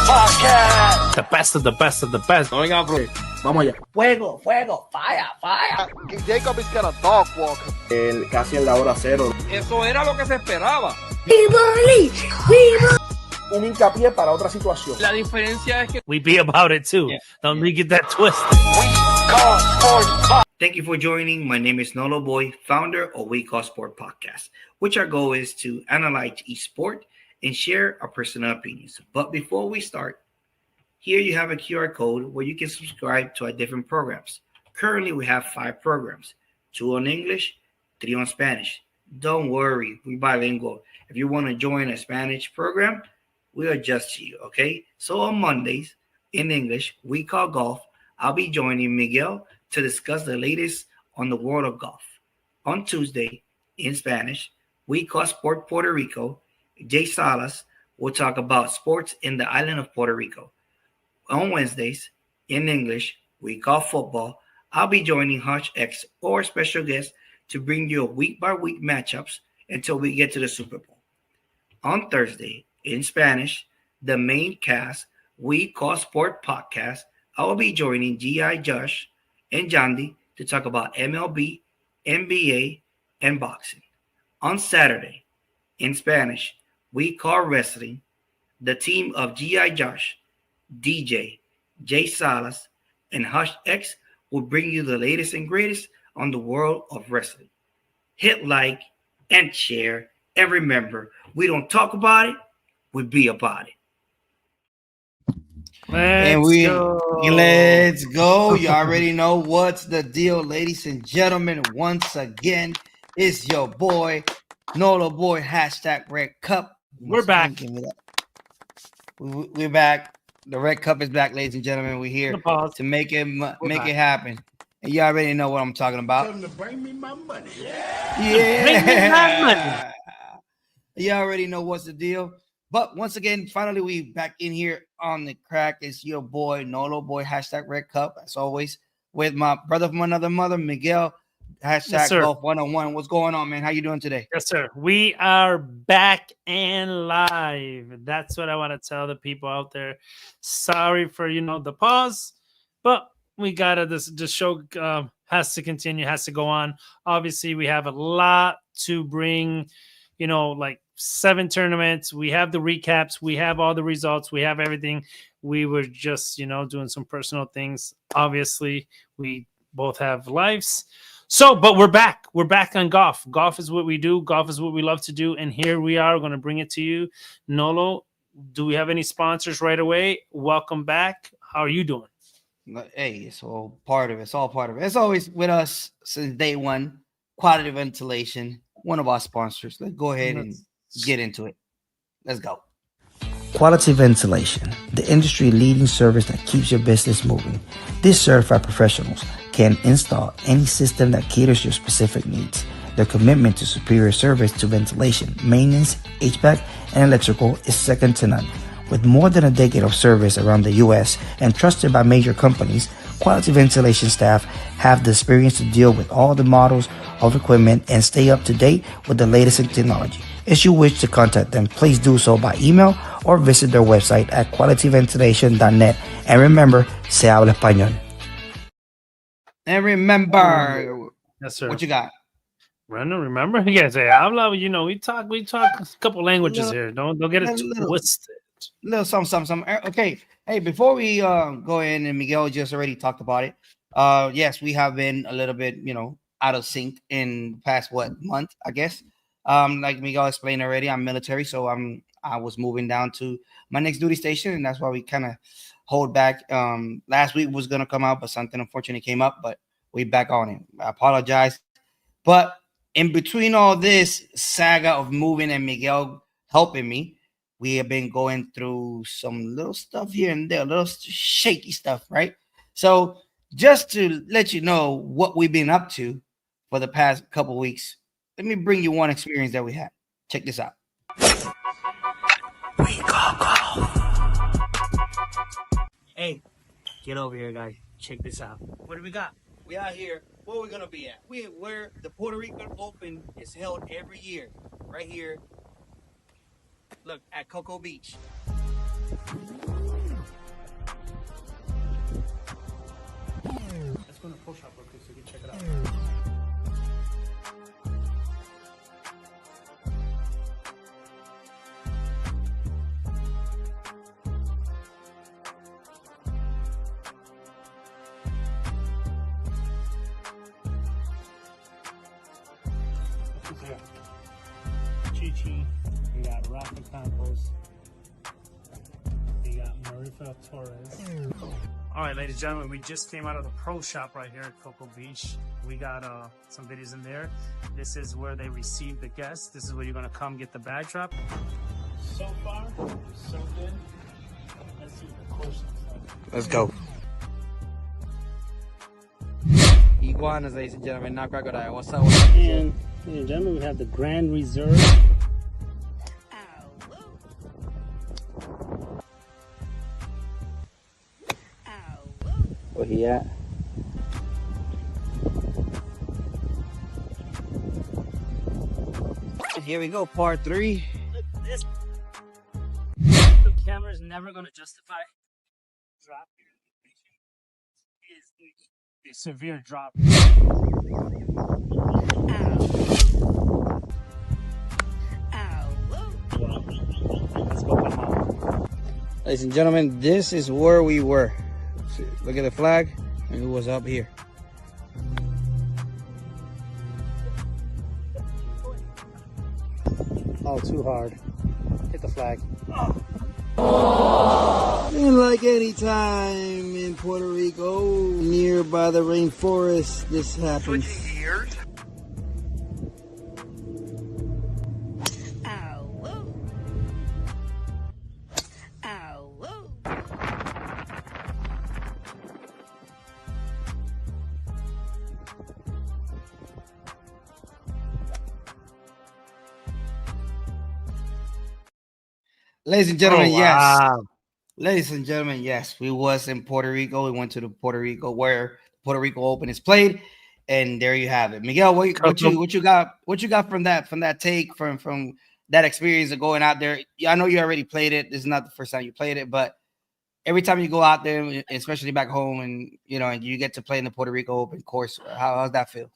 Podcast. The best of the best of the best. Oiga, bro. Vamos allá. Fuego, fuego, fire, fire. Jacob is gonna dog walk. Casi en la hora cero. Eso era lo que se esperaba. Un hincapié para otra situación. La diferencia es que We be about it too. Yeah. Don't get that twisted. We call sports. Thank you for joining. My name is Nolo Boy, founder of We Call Sport Podcast, which our goal is to analyze each sport and share our personal opinions. But before we start, here you have a QR code where you can subscribe to our different programs. Currently, we have 5 programs, 2 on English, 3 on Spanish. Don't worry, we're bilingual. If you want to join a Spanish program, we adjust to you, okay? So on Mondays, in English, We Call Golf, I'll be joining Miguel to discuss the latest on the world of golf. On Tuesday, in Spanish, We Call Sport Puerto Rico, Jay Salas will talk about sports in the island of Puerto Rico. On Wednesdays, in English, We Call Football, I'll be joining Hush X or special guests to bring you a week-by-week matchups until we get to the Super Bowl. On Thursday, in Spanish, the main cast, We Call Sport Podcast, I will be joining G.I. Josh and Jandy to talk about MLB, NBA, and boxing. On Saturday, in Spanish, We Call Wrestling, the team of G.I. Josh, DJ, Jay Salas, and Hush X will bring you the latest and greatest on the world of wrestling. Hit like and share, and remember, we don't talk about it, we be about it. Let's go. You already know what's the deal, ladies and gentlemen. Once again, it's your boy, Nolo Boy, hashtag Red Cup. We're back. We're back. The Red Cup is back, ladies and gentlemen. We're here to make it happen. And you already know what I'm talking about. Tell them to bring me my money. Yeah. Bring me my money. You already know what's the deal. But once again, finally, we back in here on the crack. It's your boy, Nolo Boy, hashtag Red Cup, as always, with my brother from another mother, Miguel, hashtag Golf 101. What's going on, man? How you doing today? Yes, sir. We are back and live. That's what I want to tell the people out there. Sorry for, the pause, but we got to, this show has to continue, has to go on. Obviously, we have a lot to bring, like 7 tournaments. We have the recaps. We have all the results. We have everything. We were just, doing some personal things. Obviously, we both have lives. So, but we're back. We're back on golf. Golf is what we do. Golf is what we love to do. And here we are. We're going to bring it to you. Nolo, do we have any sponsors right away? Welcome back. How are you doing? Hey, it's all part of it. It's all part of it. It's always with us since day one. Quality Ventilation, one of our sponsors. Let's go ahead and get into it. Let's go. Quality Ventilation, the industry-leading service that keeps your business moving. These certified professionals can install any system that caters your specific needs. Their commitment to superior service to ventilation, maintenance, HVAC, and electrical is second to none. With more than a decade of service around the U.S. and trusted by major companies, Quality Ventilation staff have the experience to deal with all the models of equipment and stay up to date with the latest in technology. If you wish to contact them, please do so by email or visit their website at qualityventilation.net. And remember, se habla español. And remember, yes, sir. What you got? Brandon, remember? Yeah, say habla. We talk a couple languages here. Don't get it twisted. Little something. Okay. Hey, before we go in, and Miguel just already talked about it. Yes, we have been a little bit, out of sync in the past month, I guess. Like Miguel explained already, I'm military, so I was moving down to my next duty station, and that's why we kind of hold back. Last week was gonna come out, but something unfortunate came up, but we back on it. I apologize. But in between all this saga of moving and Miguel helping me, we have been going through some little stuff here and there, little shaky stuff, right? So just to let you know what we've been up to for the past couple weeks, let me bring you one experience that we had. Check this out. We call golf. Hey, get over here, guys. Check this out. What do we got? We out here. Where we gonna be at? Where the Puerto Rican Open is held every year, right here. Look at Cocoa Beach. Let's go in the pro shop real quick so you can check it out. Chichi, we got Rafa Campos, we got Marifa Torres. All right, ladies and gentlemen, we just came out of the pro shop right here at Cocoa Beach. We got some videos in there. This is where they receive the guests. This is where you're gonna come get the bag drop. So far, so good. Let's see what the course looks like. Let's go. Iguanas, ladies and gentlemen, not crocodile. What's up? And ladies and gentlemen, we have the Grand Reserve. Where he at? Here we go, part 3. This the camera is never going to justify drop. Is a severe drop. Let's go come out. Ladies and gentlemen, this is where we were. See, look at the flag, and it was up here. Oh, too hard. Hit the flag. And like any time in Puerto Rico, near by the rainforest, this happens. Ladies and gentlemen, yes. Ladies and gentlemen, yes, we was in Puerto Rico. We went to the Puerto Rico where Puerto Rico Open is played, and there you have it. Miguel, what you got from that take from that experience of going out there? I know you already played it. This is not the first time you played it, but every time you go out there, especially back home, and and you get to play in the Puerto Rico Open course, how's that feel?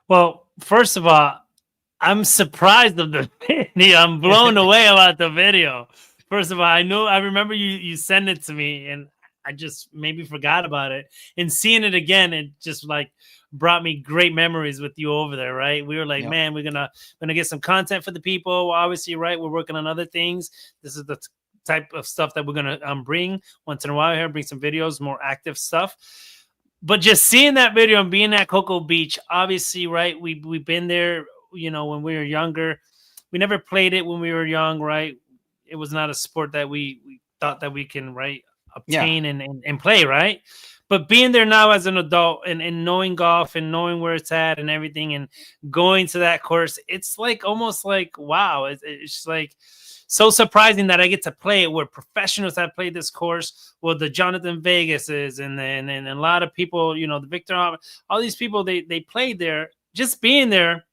Well, first of all, I'm surprised of the video. I'm blown away about the video. First of all, I remember you sent it to me, and I just maybe forgot about it. And seeing it again, it just like brought me great memories with you over there, right? We were like, man, we're gonna get some content for the people. Obviously, right? We're working on other things. This is the type of stuff that we're gonna bring once in a while here. Bring some videos, more active stuff. But just seeing that video and being at Cocoa Beach, obviously, right? We've been there. When we were younger, we never played it when we were young, right? It was not a sport that we thought that we can, right, obtain and play, right? But being there now as an adult and knowing golf and knowing where it's at and everything and going to that course, it's like almost like, wow, it's like so surprising that I get to play it where professionals have played this course. Well, the Jonathan Vegases and a lot of people, the Victor, all these people, they played there. Just being there,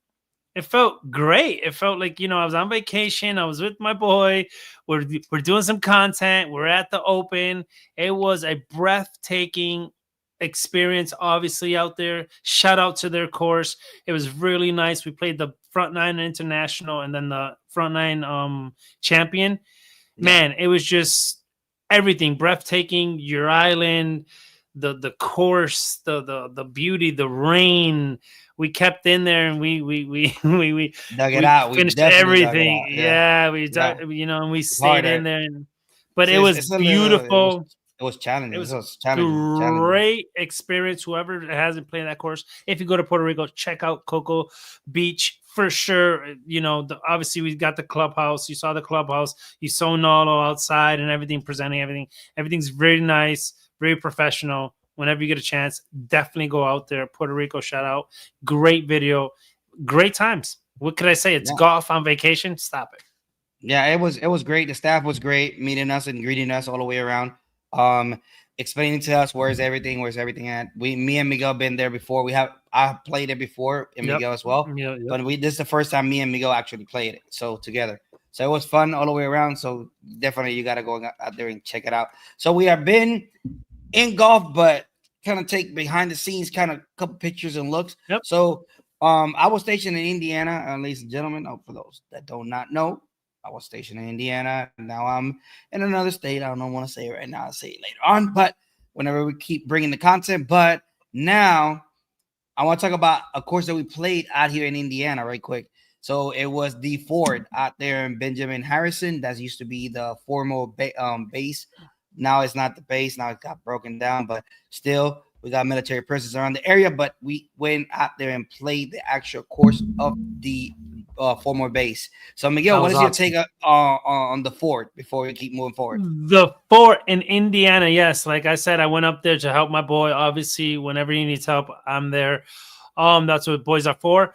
it felt great. It felt like, I was on vacation. I was with my boy. We're doing some content. We're at the Open. It was a breathtaking experience, obviously, out there. Shout out to their course. It was really nice. We played the Front Nine International and then the Front Nine Champion. Man, it was just everything. Breathtaking. Your island, the course, the beauty, the rain. We kept in there and we dug it out. Finished everything. And we stayed in there. But it was beautiful. It was challenging. It was challenging. Great experience. Whoever hasn't played that course, if you go to Puerto Rico, check out Cocoa Beach for sure. Obviously we got the clubhouse. You saw the clubhouse. You saw Nolo outside and everything, presenting everything. Everything's very nice, very professional. Whenever you get a chance, definitely go out there. Puerto Rico, shout out. Great video. Great times. What could I say? It's golf on vacation. Stop it. Yeah, it was great. The staff was great, meeting us and greeting us all the way around. Explaining to us where's everything at. Me and Miguel been there before. I played it before, and Miguel as well. But this is the first time me and Miguel actually played it. So together. So it was fun all the way around. So definitely you got to go out there and check it out. So we have been in golf, but kind of take behind the scenes kind of couple pictures and looks. Yep. So I was stationed in Indiana, ladies and gentlemen. For those that do not know, I was stationed in Indiana. Now I'm in another state. I don't want to say it right now. I'll say it later on. But whenever we keep bringing the content. But now I want to talk about a course that we played out here in Indiana right quick. So it was the Ford out there in Benjamin Harrison. That used to be the former base. Now it's not the base. Now it got broken down, but still we got military presence around the area. But we went out there and played the actual course of the former base. So Miguel, what is your take on the Ford before we keep moving forward? The Ford in Indiana, yes. Like I said, I went up there to help my boy. Obviously, whenever he needs help, I'm there. That's what boys are for.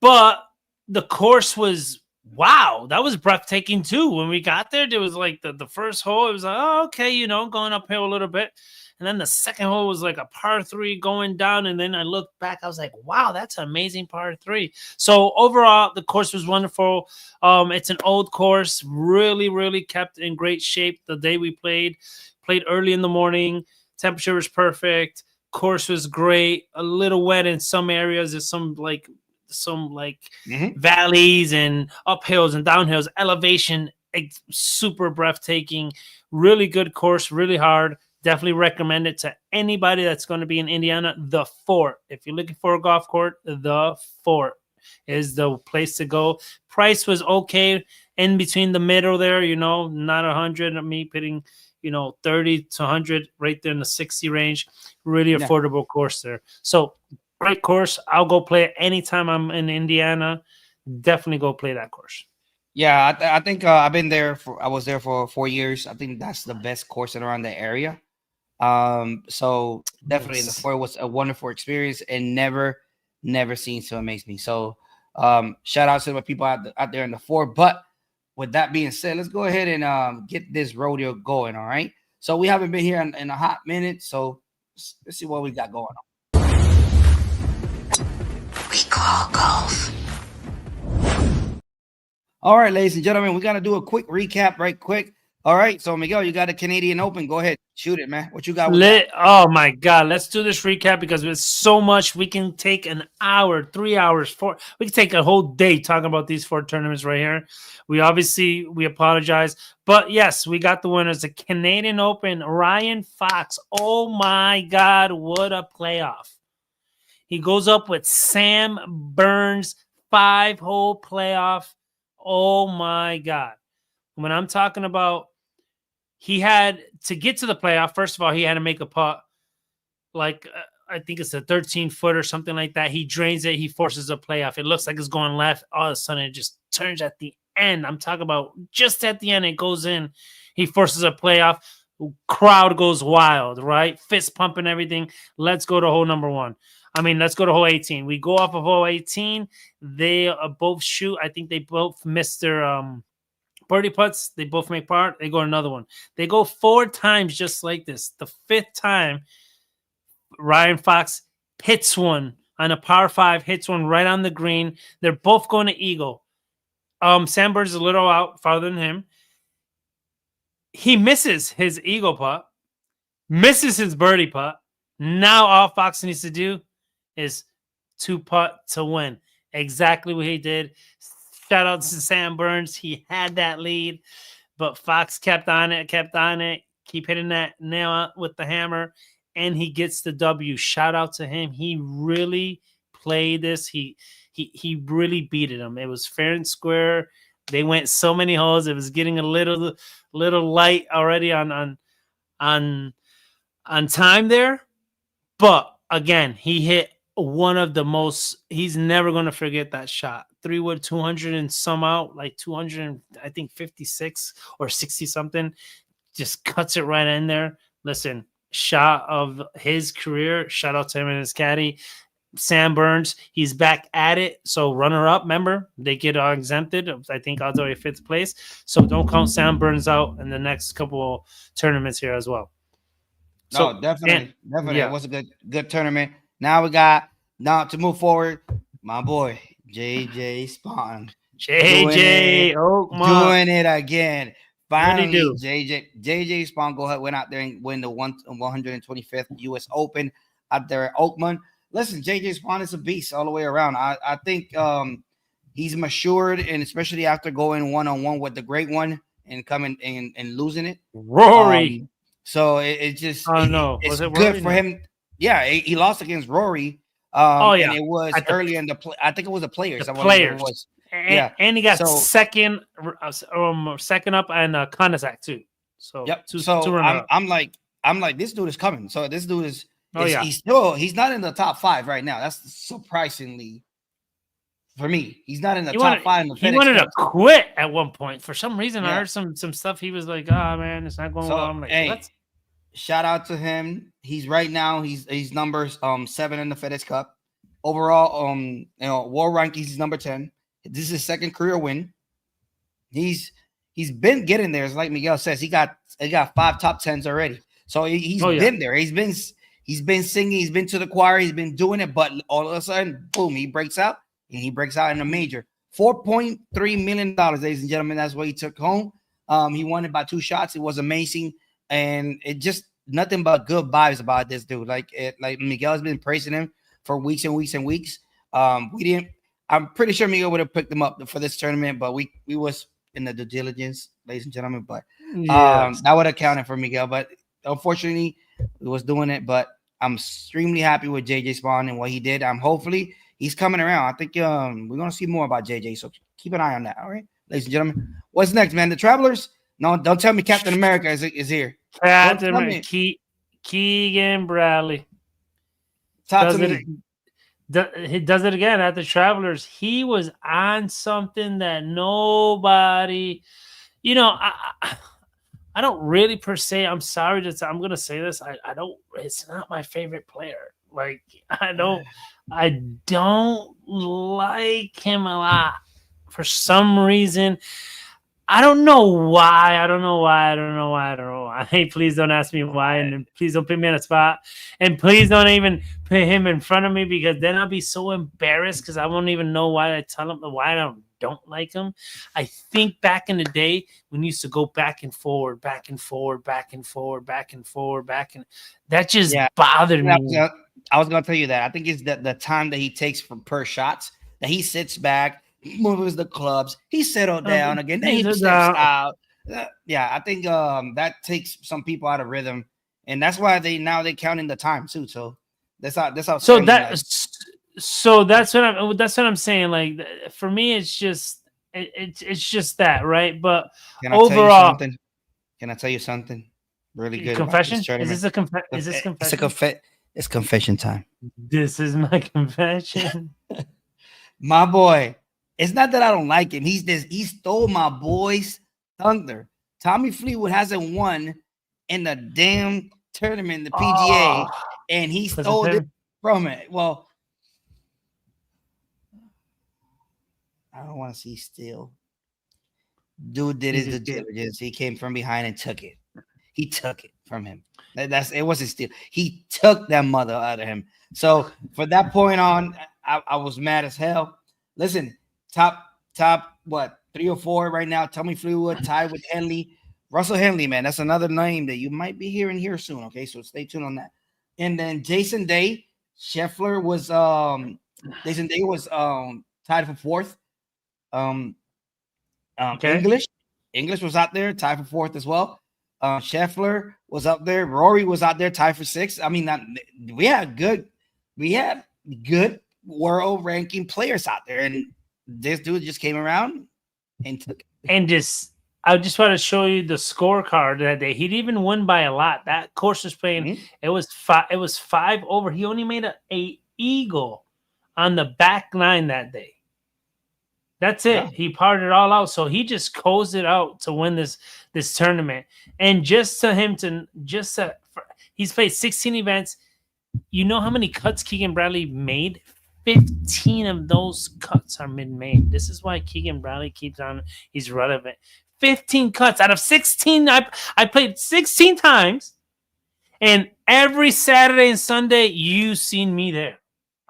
But the course was, wow, that was breathtaking too. When we got there, there was like the first hole, it was like, oh, okay, going uphill a little bit. And then the second hole was like a par 3 going down. And then I looked back, I was like, wow, that's an amazing par 3. So overall, the course was wonderful. It's an old course, really, really kept in great shape. The day we played early in the morning, temperature was perfect. Course was great, a little wet in some areas. There's some valleys and uphills and downhills, elevation, super breathtaking, really good course, really hard. Definitely recommend it to anybody that's going to be in Indiana. The Fort, if you're looking for a golf court, the Fort is the place to go. Price was okay, in between the middle there, not 100 of me pitting, 30 to 100 right there in the 60 range. Really affordable course there. So great course. I'll go play it anytime I'm in Indiana. Definitely go play that course. Yeah, I think I've been there I was there for 4 years. I think that's the best course around the area. So definitely the Fort was a wonderful experience and never seems to amaze me. So shout out to the people out there in the Fort. But with that being said, let's go ahead and get this rodeo going. All right. So we haven't been here in a hot minute. So let's see what we got going on. We call golf. All right, ladies and gentlemen, we got to do a quick recap right quick. All right. So Miguel, you got a Canadian Open. Go ahead. Shoot it, man. What you got? Oh my God. Let's do this recap because there's so much. We can take an hour, 3 hours, 4. We can take a whole day talking about these 4 tournaments right here. We apologize. But yes, we got the winners. The Canadian Open, Ryan Fox. Oh my God. What a playoff. He goes up with Sam Burns, 5-hole playoff. Oh my God. When I'm talking about, he had to get to the playoff. First of all, he had to make a putt. Like, I think it's a 13-foot or something like that. He drains it. He forces a playoff. It looks like it's going left. All of a sudden, it just turns at the end. I'm talking about just at the end. It goes in. He forces a playoff. Crowd goes wild, right? Fist pumping everything. Let's go to hole number 1. Let's go to hole 18. We go off of hole 18. They both shoot. I think they both missed their birdie putts. They both make par. They go another one. They go 4 times just like this. The 5th time, Ryan Fox hits one on a par 5, hits one right on the green. They're both going to eagle. Sam Burns is a little out farther than him. He misses his eagle putt, misses his birdie putt. Now all Fox needs to do is 2 putt to win. Exactly what he did. Shout out to Sam Burns. He had that lead, but Fox kept on it, keep hitting that nail with the hammer, and he gets the W. Shout out to him. He really played this. He really beat him. It was fair and square. They went so many holes. It was getting a little light already on time there. But again, he hit one of the most, he's never going to forget that shot. 3-wood, 200 and some out, like 200, I think 56 or 60 something. Just cuts it right in there. Listen, shot of his career. Shout out to him and his caddy. Sam Burns, he's back at it. So runner up, remember, they get exempted. I think all the way 5th place. So don't count Sam Burns out in the next couple of tournaments here as well. So definitely. Yeah. It was a good tournament. Now to move forward, my boy JJ Spawn. JJ Oakmont. Doing it again. What'd he Finally, do? JJ Spawn went out there and win the 125th U.S. Open out there at Oakmont. Listen, JJ Spawn is a beast all the way around. I think he's matured, and especially after going one-on-one with the great one and coming and losing it. Rory. So it just it's it good Rory? for him. Yeah, he lost against Rory. And it was early in the play. I think it was the players. The players. It was. And he got second up and Konasak too. So yep. Two I'm like this dude is coming. So this dude is. He's not in the top 5 right now. That's surprisingly for me. He's not in the top 5. He wanted to quit at one point for some reason. I heard some stuff. He was like, "Oh man, it's not going well." I'm like, "What?" Shout out to him. He's right now. He's number 7 in the FedEx Cup overall. World rankings. He's number 10. This is his second career win. He's been getting there. It's like Miguel says. He got 5 top 10s already. So he's been there. He's been singing. He's been to the choir. He's been doing it. But all of a sudden, boom, he breaks out, and he breaks out in a major. $4.3 million, ladies and gentlemen. That's what he took home. He won it by 2 shots. It was amazing, and it just nothing but good vibes about this dude. Like Miguel's been praising him for weeks and weeks and weeks. I'm pretty sure Miguel would have picked him up for this tournament, but we was in the due diligence, ladies and gentlemen. But that would have counted for Miguel. But unfortunately, he was doing it. But I'm extremely happy with JJ Spawn and what he did. Hopefully he's coming around. I think we're gonna see more about JJ. So keep an eye on that. All right, ladies and gentlemen. What's next, man? The Travelers? No, don't tell me Captain America is here. Keegan Bradley. Talk to me. He does it again at the Travelers. He was on something that nobody, I don't really per se. I'm sorry I'm going to say this. I don't. It's not my favorite player. Like I don't like him a lot for some reason. I don't know why. Hey, please don't ask me why, and please don't put me on a spot, and please don't even put him in front of me because then I'll be so embarrassed because I won't even know why I tell him why I don't like him. I think back in the day when we used to go back and forward, that just bothered me. I was going to tell you that. I think it's the time that he takes per shots that he sits back. He moves the clubs. He settled down again. Then he steps out. I think that takes some people out of rhythm, and that's why they count in the time too. So that's how. So that's what I'm saying. Like for me, it's just that, right? But overall, can I tell you something really good? Confession? Is this a confession? It's confession time. This is my confession. My boy. It's not that I don't like him. He stole my boy's thunder. Tommy Fleetwood hasn't won in the damn tournament, the PGA, and he stole it from it. Well, I don't want to see steal. Dude did his due diligence. He came from behind and took it. He took it from him. It wasn't steal. He took that mother out of him. So from that point on, I was mad as hell. Listen. Top, what, 3 or 4 right now? Tommy Fleetwood tied with Henley. Russell Henley, man, that's another name that you might be hearing here soon, okay? So stay tuned on that. And then Jason Day, Scheffler was tied for 4th. English was out there, tied for 4th as well. Scheffler was up there. Rory was out there, tied for 6th. I mean, we had good world ranking players out there, and this dude just came around and took it. And I just want to show you the scorecard that day. He didn't even win by a lot. That course was playing. Mm-hmm. It was 5 over. He only made a eagle on the back 9 that day. That's it. Yeah. He parted it all out. So he just closed it out to win this tournament. And he's played 16 events. You know how many cuts Keegan Bradley made? 15 of those cuts are mid-made. This is why Keegan Bradley keeps on. He's relevant. 15 cuts out of 16. I played 16 times, and every Saturday and Sunday, you seen me there.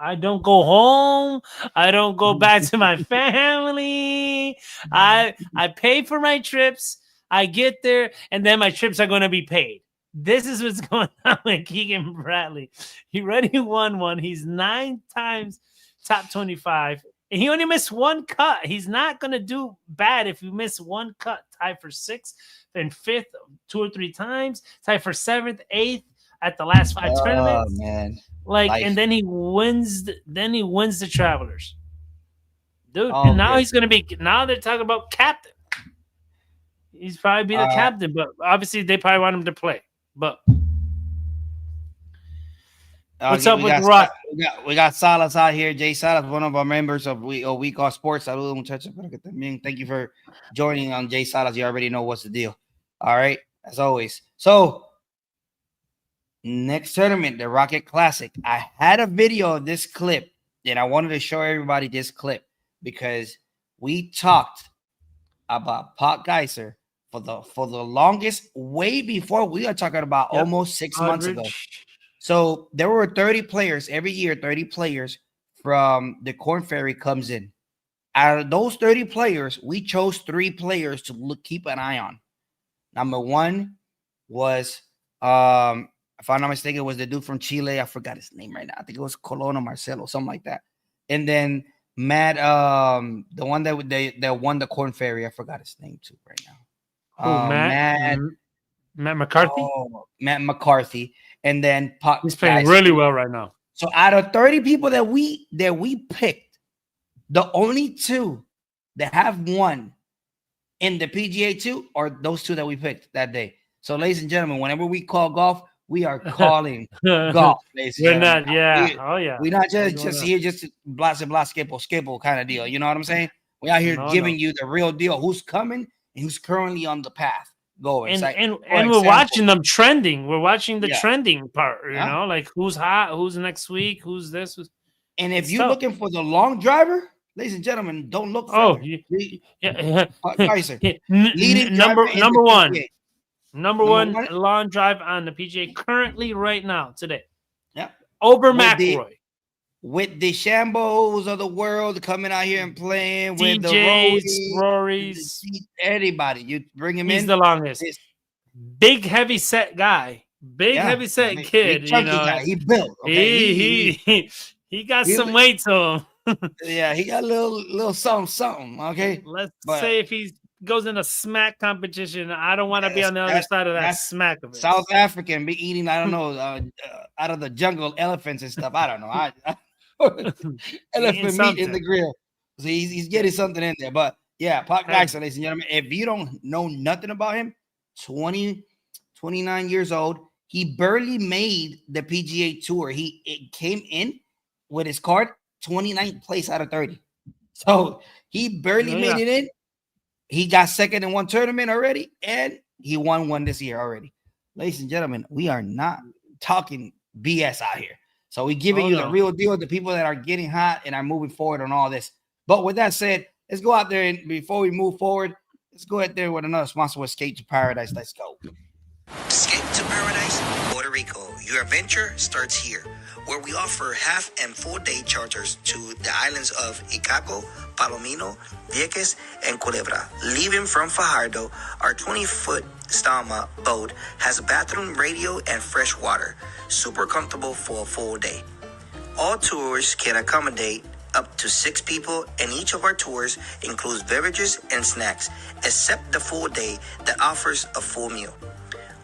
I don't go home. I don't go back to my family. I pay for my trips. I get there, and then my trips are going to be paid. This is what's going on with Keegan Bradley. He already won one. He's 9 times top 25. And he only missed one cut. He's not going to do bad if you miss one cut. Tied for 6th and 5th 2 or 3 times. Tied for 7th, 8th at the last 5 tournaments. Oh, man. Like, and then he wins. Then he wins the Travelers, dude. Oh, and now good. he's gonna be. Now they're talking about captain. He's probably be the captain, but obviously they probably want him to play. But what's up with Rock? We got Salas out here. Jay Salas, one of our members of We Call Sports. Saludos, muchachos. Thank you for joining on Jay Salas. You already know what's the deal. All right, as always. So. Next tournament, the Rocket Classic. I had a video of this clip, and I wanted to show everybody this clip because we talked about Pop Geyser for the longest, way before we are talking about almost 6 months ago. So there were 30 players every year. 30 players from the Corn Ferry comes in. Out of those 30 players, we chose 3 players to keep an eye on. Number 1 was if I'm not mistaken, it was the dude from Chile. I forgot his name right now. I think it was Colón Marcelo, something like that. And then Matt, the one that won the Corn Ferry, I forgot his name too right now. Matt McCarthy. Oh, Matt McCarthy. And then he's playing really well right now. So out of 30 people that we picked, the only 2 that have won in the PGA 2 are those 2 that we picked that day. So, ladies and gentlemen, whenever we call golf, we are calling golf. We're not, we're not just here just to blah, skipple kind of deal. You know what I'm saying? We out here giving you the real deal. Who's coming and who's currently on the path going. And we're watching them trending. We're watching the trending part. You know, like who's hot, who's next week, who's this. And if you're looking for the long driver, ladies and gentlemen, don't look for number one. Number one long drive on the PGA currently right now today. Yep. Over McIlroy. With the Shambos of the world coming out here and playing with DJs, the Rorys, anybody. You bring him in. He's the longest. Big heavy set guy. Heavy set kid. Big guy. He built. Okay? He got some weight to him. Yeah, he got a little something. Okay. Let's say if he's goes in a smack competition, I don't want to be on the other side of that smack of it. South African be eating, I don't know, out of the jungle elephants and stuff. I don't know. Elephant meat in the grill. So he's getting something in there. But yeah, Pop Geyser, ladies and gentlemen, if you don't know nothing about him, 29 years old, he barely made the PGA Tour. It came in with his card 29th place out of 30. So he barely made it in. He got second in one tournament already, and he won one this year already. Ladies and gentlemen, we are not talking BS out here. So we're giving you the real deal, the people that are getting hot and are moving forward on all this. But with that said, let's go out there, and before we move forward, let's go out there with another sponsor with Escape to Paradise. Let's go. Escape to Paradise, Puerto Rico. Your adventure starts here, where we offer half and full day charters to the islands of Icaco, Palomino, Vieques, and Culebra. Leaving from Fajardo, our 20-foot Stama boat has a bathroom, radio, and fresh water. Super comfortable for a full day. All tours can accommodate up to 6 people, and each of our tours includes beverages and snacks, except the full day that offers a full meal.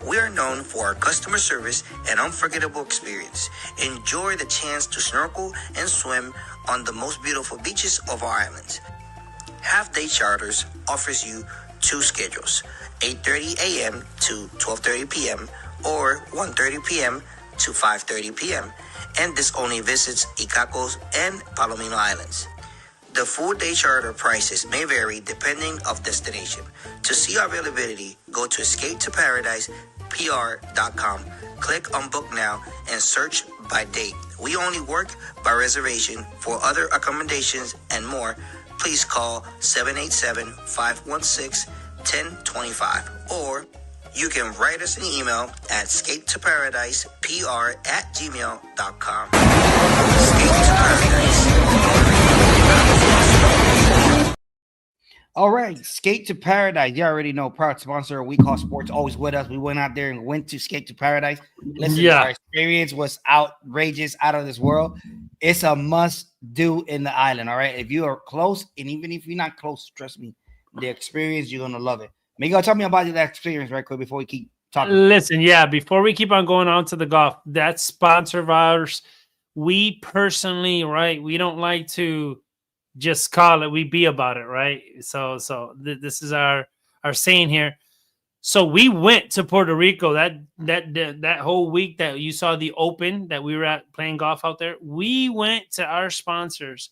We are known for our customer service and unforgettable experience. Enjoy the chance to snorkel and swim on the most beautiful beaches of our islands. Half-day charters offers you 2 schedules, 8:30 a.m. to 12:30 p.m. or 1:30 p.m. to 5:30 p.m. And this only visits Icacos and Palomino Islands. The full-day charter prices may vary depending on destination. To see our availability, go to escapetoparadisepr.com. Click on Book Now and search by date. We only work by reservation. For other accommodations and more, please call 787-516-1025. Or You can write us an email at escapetoparadisepr@gmail.com. Escape to Paradise. All right, Skate to Paradise. You already know, proud sponsor of We Call Sports, always with us. We went out there and went to Skate to Paradise. Listen, our experience was outrageous, out of this world. It's a must do in the island. All right, if you are close, and even if you're not close, trust me, the experience, you're gonna love it. Miguel, tell me about that experience right quick before we keep talking. Listen, before we keep on going on to the golf, that sponsor of ours, we personally, right, we don't like to just call it, we be about it, right? So this is our saying here. So we went to Puerto Rico that whole week that you saw the Open that we were at playing golf out there. We went to our sponsors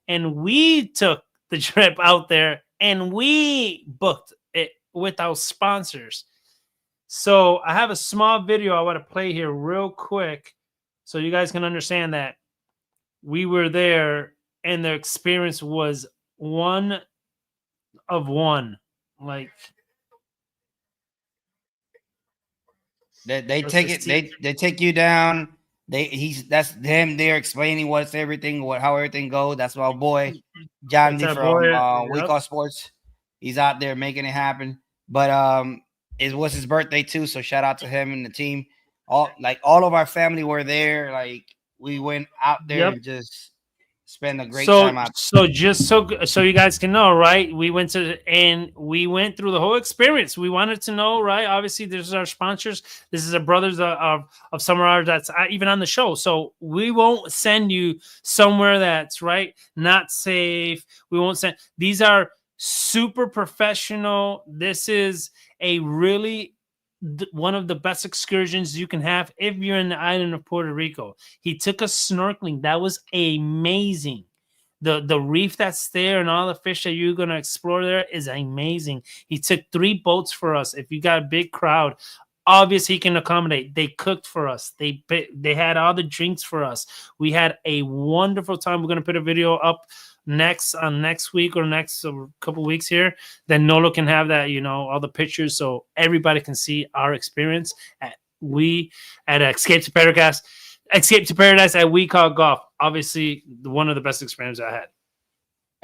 and we took the trip out there and we booked it with our sponsors. So I have a small video I want to play here real quick so you guys can understand that we were there and the experience was one of one. Like they take it, they take you down. That's them there explaining what's everything, how everything goes. That's my boy John D from We Call Sports. He's out there making it happen. But it was his birthday too, so shout out to him and the team. All of our family were there. Like we went out there and just spend a great time out. So just so you guys can know, right? We went through the whole experience. We wanted to know, right? Obviously, this is our sponsors. This is our brothers of some of ours that's even on the show. So we won't send you somewhere that's right not safe. We won't send. These are super professional. This is a really one of the best excursions you can have if you're in the island of Puerto Rico. He took us snorkeling. That was amazing. The reef that's there and all the fish that you're going to explore there is amazing. He took 3 boats for us. If you got a big crowd, obviously he can accommodate. They cooked for us. They had all the drinks for us. We had a wonderful time. We're going to put a video up next week or next couple weeks here, then Nolo can have that, all the pictures so everybody can see our experience at Escape to Paradise at We Call Golf. Obviously one of the best experiences I had.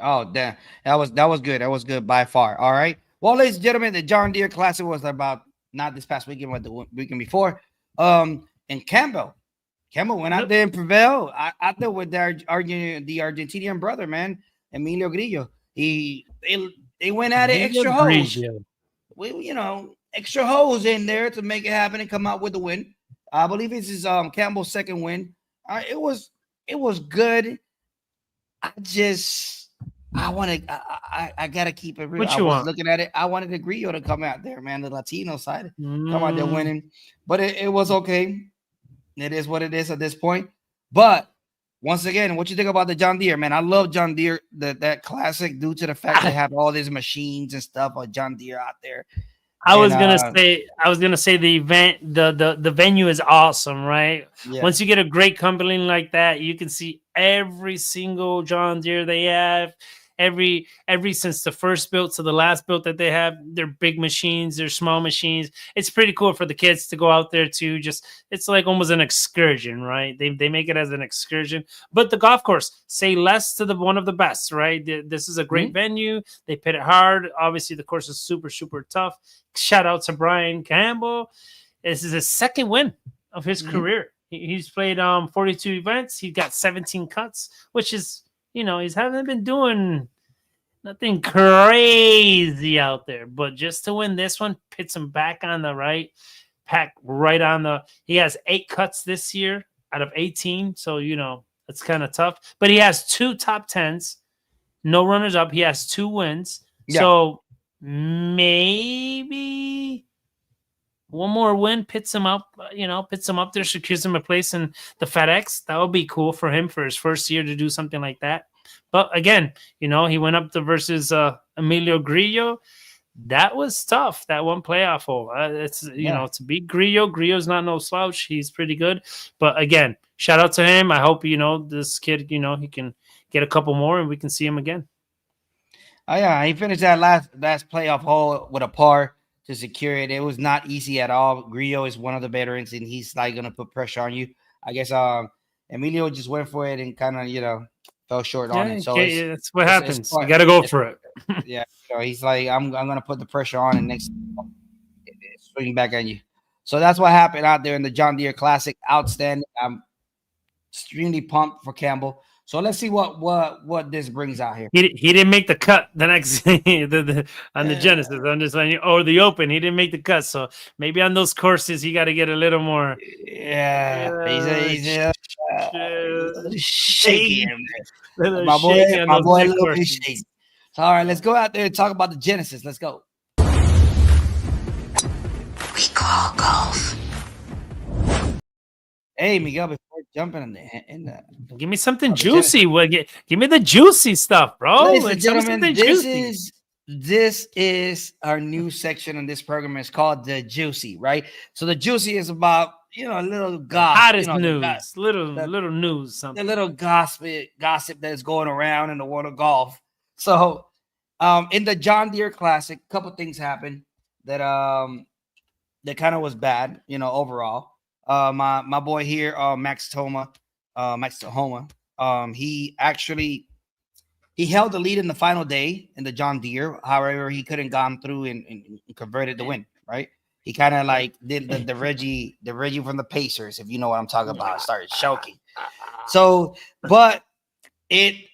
Oh damn, that was good. That was good by far. All right, well, ladies and gentlemen, the John Deere Classic was about not this past weekend but the weekend before. In Campbell went out there and prevailed. Out there with the Argentinian brother, man, Emilio Grillo. They went at it extra hoes. Extra hoes in there to make it happen and come out with the win. I believe this is Campbell's second win. It was good. I gotta keep it real. Looking at it. I wanted the Grillo to come out there, man. The Latino side come out there winning, but it was okay. It is what it is at this point. But once again, what you think about the John Deere, man? I love John Deere, that classic, due to the fact they have all these machines and stuff of John Deere out there. I was gonna say the event, the venue is awesome, right? Yeah. Once you get a great company like that, you can see every single John Deere they have. Every since the first build to the last build that they have, they're big machines, they're small machines. It's pretty cool for the kids to go out there too. It's like almost an excursion, right? They make it as an excursion. But the golf course, say less to one of the best, right? This is a great venue. They pit it hard. Obviously, the course is super, super tough. Shout out to Brian Campbell. This is his second win of his career. He's played 42 events. He got 17 cuts, which is, he hasn't been doing nothing crazy out there, but just to win this one, pits him back on the right, he has 8 cuts this year out of 18. So, it's kind of tough, but he has 2 top 10s, no runners up. He has 2 wins. Yeah. So maybe one more win pits him up there, secures him a place in the FedEx. That would be cool for him for his first year to do something like that. But again, he went up to versus Emilio Grillo. That was tough. That one playoff hole. To beat Grillo. Grillo's not no slouch. He's pretty good. But again, shout out to him. I hope this kid. He can get a couple more and we can see him again. Oh yeah, he finished that last playoff hole with a par. to secure it. It was not easy at all. Grillo is one of the veterans, and he's like gonna put pressure on you. I guess Emilio just went for it and kind of fell short on it. So that's what happens. It's You got to go for it. Yeah, he's like, I'm gonna put the pressure on, and next swing back on you. So that's what happened out there in the John Deere Classic. Outstanding. I'm extremely pumped for Campbell. So let's see what this brings out here. He didn't make the cut the next on the Genesis. I'm just saying, or the Open. He didn't make the cut. So maybe on those courses, he got to get a little more. He's shaky. My boy, a little bit shaky. So, all right, let's go out there and talk about the Genesis. Let's go. We call golf. Hey, Miguel, before jumping in the give me something juicy. Give me the juicy stuff, bro. Ladies and gentlemen, this is our new section in this program. It's called the Juicy, right? So the Juicy is about a little gossip, hottest news, little news, something, the little gossip that's going around in the world of golf. So, in the John Deere Classic, a couple things happened that kind of was bad, overall. My boy here, Max Tahoma, he held the lead in the final day in the John Deere. However, he couldn't gone through and converted the win, right? He kind of like did the Reggie from the Pacers, if you know what I'm talking about. Started choking. So, but it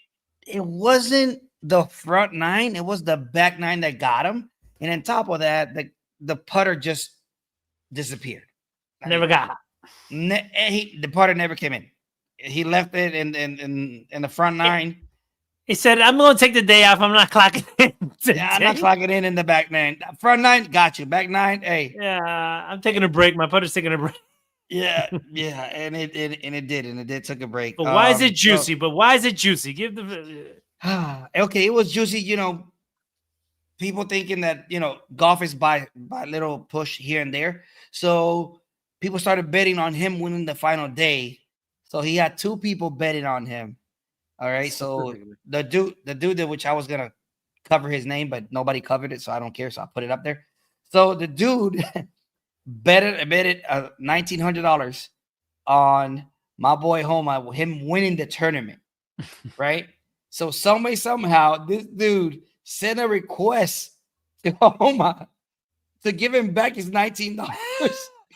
wasn't the front nine, it was the back nine that got him. And on top of that, the putter just disappeared. Never got. The putter never came in. He left it in the front nine. He said, "I'm going to take the day off. I'm not clocking in." I'm not clocking in the back nine. Front nine, got you. Back nine, hey. Yeah, I'm taking a break. My putter's taking a break. Yeah, and it did took a break. But why is it juicy? Give the. Okay, it was juicy. People thinking that golf is by little push here and there. So people started betting on him winning the final day. So he had two people betting on him. All right. So the dude that which I was gonna cover his name, but nobody covered it, so I don't care. So I put it up there. So the dude betted $1,900 on my boy Homa, him winning the tournament. Right. So somehow this dude sent a request to Homa to give him back his $19.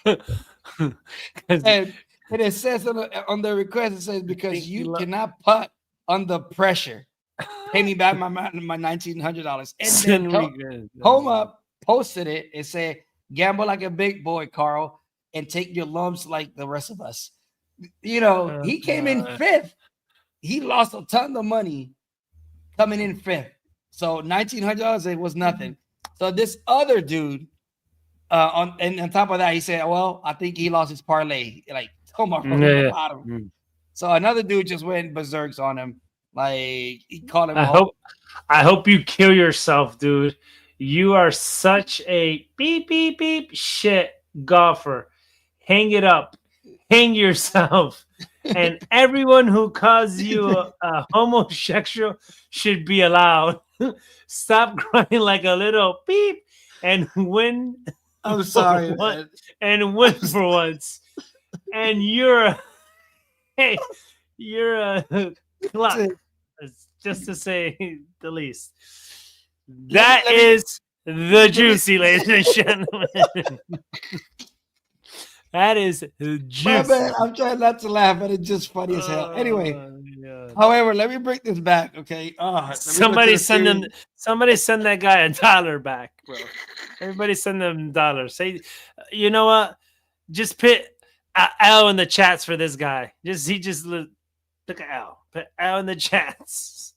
and it says on the request, it says, because you cannot putt under pressure, pay me back my $1,900. And then Homa posted it and said, gamble like a big boy, Carl, and take your lumps like the rest of us. He came in fifth. He lost a ton of money coming in fifth. So $1,900, it was nothing. So this other dude, on top of that, he said, well, I think he lost his parlay. Like, come on, from the bottom. So another dude just went berserks on him. Like, he called him. I hope you kill yourself, dude. You are such a beep, beep, beep shit golfer. Hang it up. Hang yourself. And everyone who calls you a homosexual should be allowed. Stop crying like a little beep and win. I'm sorry, man. And win for once. And you're a clock, just to say the least. That is the juicy, ladies and gentlemen. That is juicy. My bad. I'm trying not to laugh, but it's just funny as hell. Anyway, however, let me break this back, okay? Somebody send that guy $1 back, bro. Everybody send them $1. Say, you know what? Just put a L in the chats for this guy. Look at L. Put L in the chats.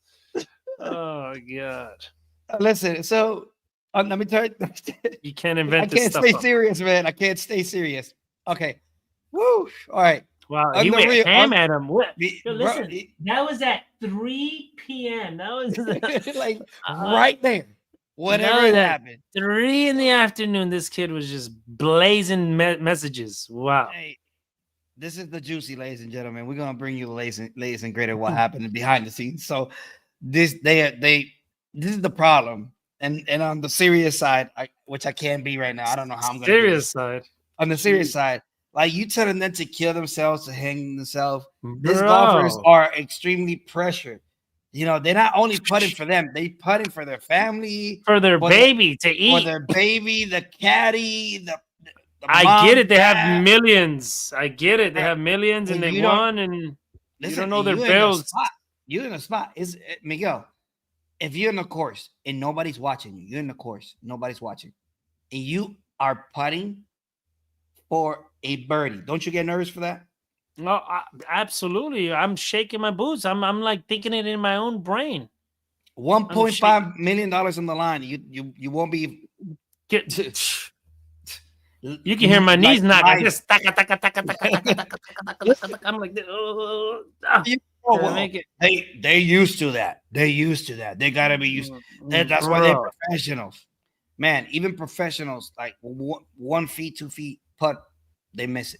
Oh God. Listen, so let me tell you. You can't invent. I can't stay serious, man. I can't stay serious. Okay. Woo. All right. Wow. He went ham at him. What? Listen, that was at 3 p.m. That was like right there. Whatever happened. 3 in the afternoon. This kid was just blazing messages. Wow. Hey, this is the juicy, ladies and gentlemen. We're gonna bring you the latest and greater what happened behind the scenes. So this is the problem. And on the serious side, which I can't be right now. I don't know how I'm gonna do Serious this. side. On the serious side, like you telling them to kill themselves, to hang themselves. These Bro. golfers are extremely pressured. You know, they're not only putting for them, they putting for their family, For their baby to for eat. their baby, the caddy, the I mom, get it. They have dad. millions. I get it. They Right. have millions and And they you don't- won, and you Listen, don't know their you bills. You're in a spot. Is Miguel? If you're in the course and nobody's watching you, you're in the course, nobody's watching, and you are putting for a birdie. Don't you get nervous for that? No, absolutely. I'm shaking my boots. I'm like thinking it in my own brain. $1.5 million on the line. You won't be. You can hear my knees knock. I life. just taka, taka, taka, taka, taka, taka, taka, taka, taka. I'm like, They used to that. They used to that. They gotta be used. That's why they're professionals, man. Even professionals, like 1 feet, 2 feet putt, they miss it.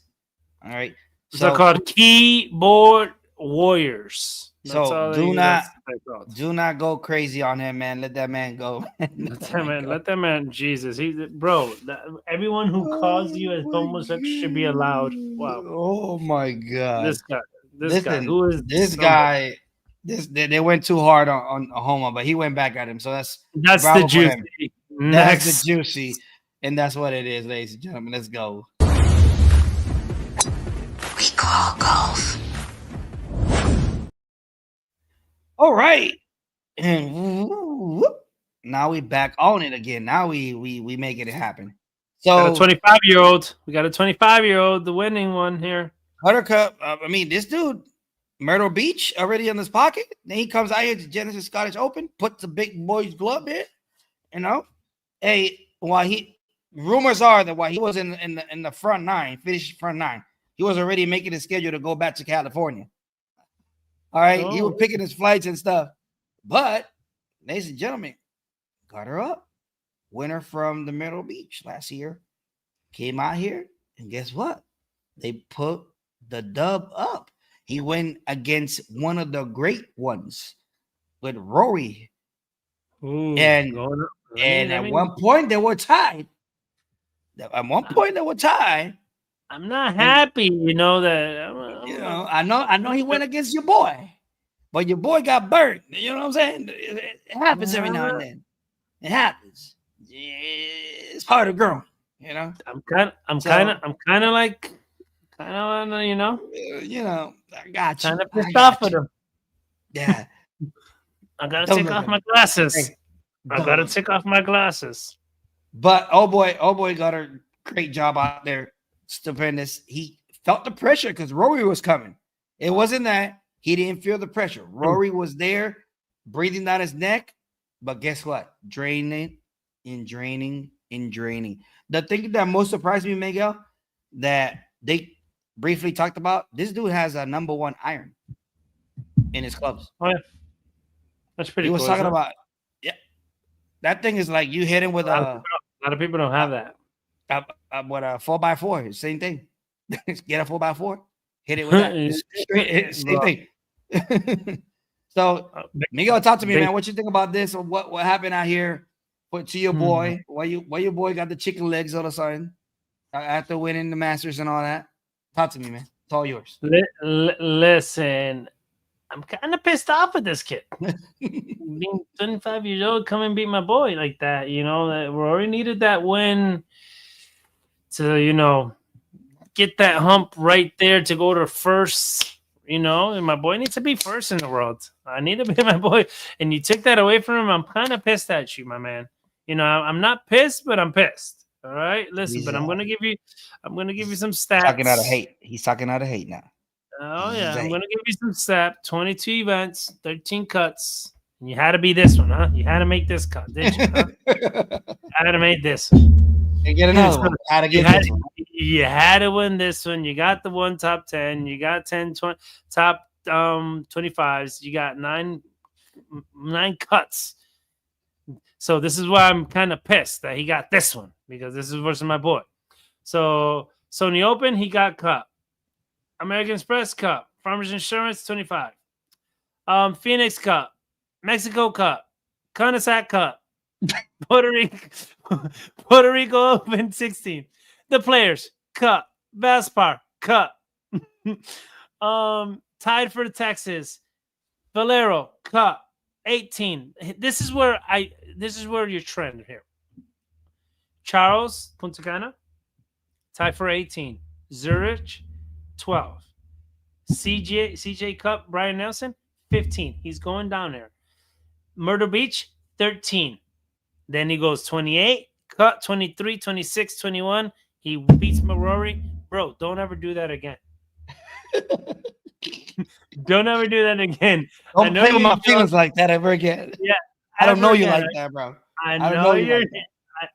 All right. So they're called keyboard warriors. That's So all do not go crazy on him, man. Let that man go. Let that man, Jesus. Everyone who calls you as homosexual should be allowed. Wow. Oh my God. This guy. Listen, Who is this guy? They went too hard on homo, but he went back at him. So that's the juicy. That's the juicy, and that's what it is, ladies and gentlemen. Let's go. We call golf. All right, and now we back on it again. Now we making it happen. So got a 25-year-old. We got a 25-year-old, the winning one here. Buttercup. I mean, this dude, Myrtle Beach, already in his pocket. Then he comes out here to Genesis Scottish Open, puts the big boy's glove in. You know, hey, rumors are that while he was in the front nine, finished front nine, he was already making his schedule to go back to California. All right, he was picking his flights and stuff. But, ladies and gentlemen, got her up. Winner from the Myrtle Beach last year came out here, and guess what? They put the dub up. He went against one of the great ones with Rory. Ooh, and at one point they were tied. At one point they were tied. I'm not happy, you know that. I know he went against your boy, but your boy got burnt. You know what I'm saying? It happens every now and then. It happens. It's part of growing. You know. I'm kind of like, you know. I got you. Kind of pissed off with him. Yeah. I gotta take off my glasses. I gotta take off my glasses. But oh boy got a great job out there. Stupendous. He felt the pressure because Rory was coming. It wasn't that he didn't feel the pressure. Rory was there, breathing down his neck. But guess what? Draining and draining and draining. The thing that most surprised me, Miguel, that they briefly talked about, this dude has a number 1 iron in his clubs. Oh, yeah. That's pretty cool. He was talking about, that thing is like you hit him with a lot of people don't have that. What a 4x4, same thing. Get a 4x4, hit it with that. Same thing. So, Miguel, talk to me, man. What you think about this? Or what happened out here? Put to your boy. Why your boy got the chicken legs all of a sudden after winning the Masters and all that? Talk to me, man. It's all yours. Listen, I'm kind of pissed off with this kid. Being 25 years old, come and beat my boy like that. You know, that Rory needed that win to, you know, get that hump right there to go to first. You know, and my boy needs to be first in the world. I need to be my boy. And you took that away from him. I'm kind of pissed at you, my man. You know, I'm not pissed, but I'm pissed. All right, listen, but I'm gonna give you some stats. Talking out of hate. He's talking out of hate now. Oh yeah, I'm gonna give you some stats. 22 events, 13 cuts. And you had to be this one, huh? You had to make this cut, did you? Huh? Had to make this one. And get another one. You had to win this one. You got the one top 10. You got 10, 20, top 25s. You got nine cuts. So this is why I'm kind of pissed that he got this one, because this is versus my boy. So in the Open, he got Cup. American Express Cup. Farmers Insurance, 25. Phoenix Cup. Mexico Cup. Conasac Cup. Puerto Rico, Puerto Rico Open 16. The players cut. Vaspar cut. Tied for Texas. Valero cut 18. This is where your trend here. Charles Punta Cana tied for 18. Zurich 12. CJ Cup Brian Nelson 15. He's going down there. Myrtle Beach 13. Then he goes 28, cut 23, 26, 21. He beats Rory. Bro, don't ever do that again. Don't ever do that again. Don't play with my feelings like that ever again. Yeah, I don't know you like that, bro. I know you're.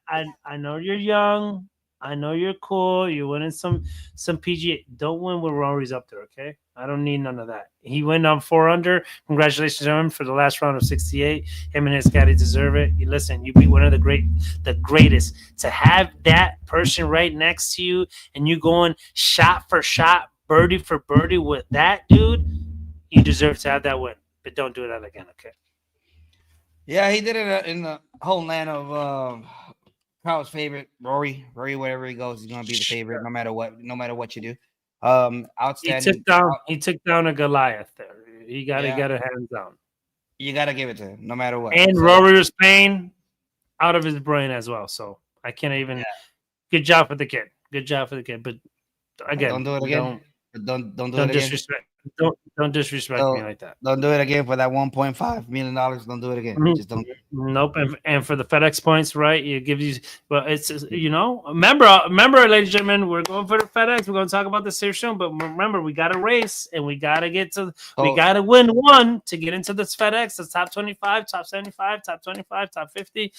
I know you're young. I know you're cool. You're winning some PGA. Don't win when Rory's up there, okay? I don't need none of that. He went on 4 under. Congratulations to him for the last round of 68. Him and his caddy deserve it. Listen, you beat one of the greatest. To have that person right next to you and you going shot for shot, birdie for birdie with that dude, you deserve to have that win. But don't do that again, okay? Yeah, he did it in the whole land of Kyle's favorite, Rory. Rory, wherever he goes, he's gonna be the favorite, no matter what you do. Outstanding. He took down a Goliath there. He got to get a hands down. You got to give it to him, no matter what. And Rory was playing out of his brain as well. So I can't even. Yeah. Good job for the kid. Good job for the kid. But again, don't do it again. Don't do it disrespect. Again. Don't disrespect me like that. Don't do it again for that $1.5 million. Don't do it again. Mm-hmm. Just don't. Nope. And for the FedEx points, right? It gives you. But it's remember, ladies and gentlemen, we're going for the FedEx. We're going to talk about this here soon. But remember, we got to race and we got to get to. We got to win one to get into this FedEx. The top 25, top 75, top 25, top 50,